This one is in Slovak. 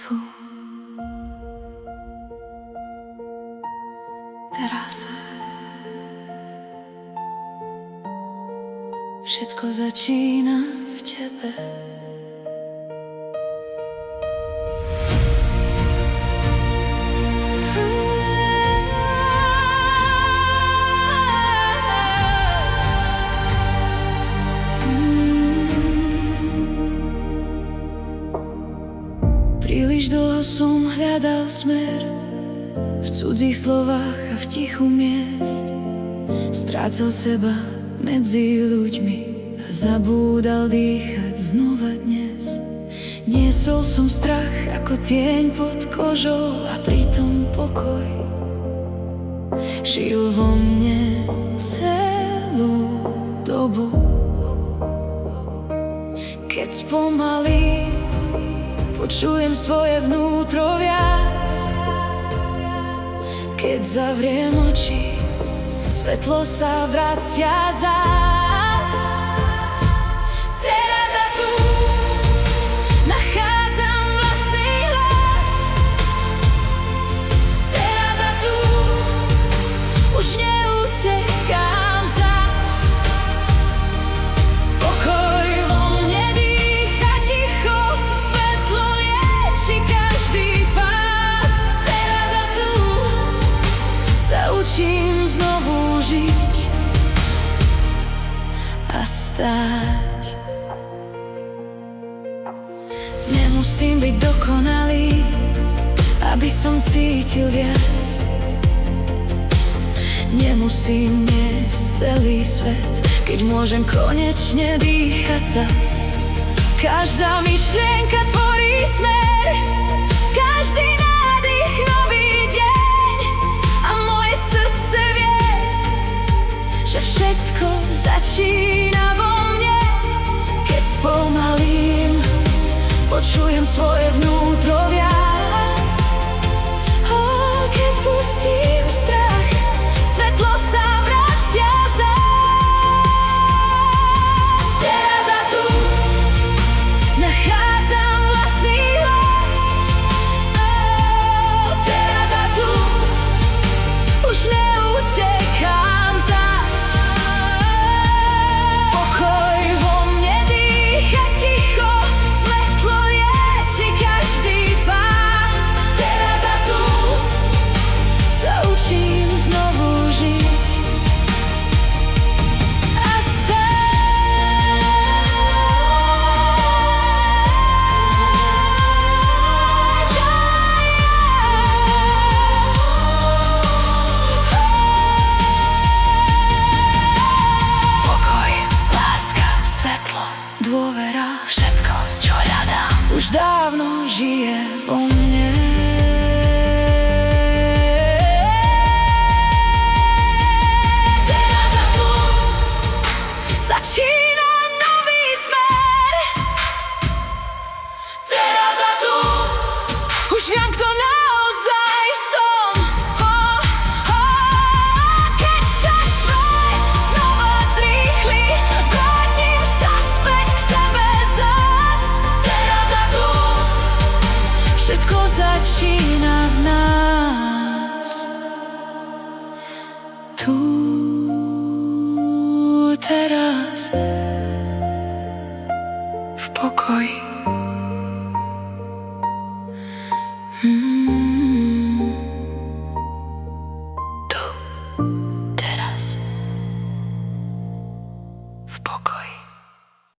tu. Teraz všetko začína v tebe. Príliš dlho som hľadal smer v cudzích slovách a v tichu miest. Strácal seba medzi ľuďmi a zabúdal dýchať znova dnes. Niesol som strach ako tieň pod kožou a pritom pokoj žil vo mne celú dobu. Keď spomalím, počujem svoje vnútro viac. Keď zavriem oči, svetlo sa vracia zás. Teraz a tu nachádzam vlastný hlas. Teraz a tu už neutekám zas. Pokoj vo mne dýcha ticho, svetlo lieči každý pád. Teraz a tu sa učím znovu žiť a stáť. Nemusím byť dokonalý, aby som cítil viac. Nemusím niesť celý svet, keď môžem konečne dýchať zas. Každá myšlienka tvorí smer, každý nádych nový deň. A moje srdce vie, že všetko začína vo mne. Keď spomalím, počujem svoje vnútro viac. Keď pustím strach, svetlo sa vracia zás. Teraz a tu nachádzam vlastný hlas. Teraz a tu už neutekám zas. Pokoj vo mne dýcha ticho, svetlo lieči každý pád. Teraz a tu sa učím znovu žiť a pokoj, láska, svetlo, dôvera, všetko, čo hľadám, už dávno žije vo mne. Teraz a tu začína nový smer. Teraz a tu už viem, kto naozaj som. Keď sa svet znova zrýchli, vrátim sa späť k sebe zas. Teraz a tu všetko začína v nás. Tu, teraz, v pokoji.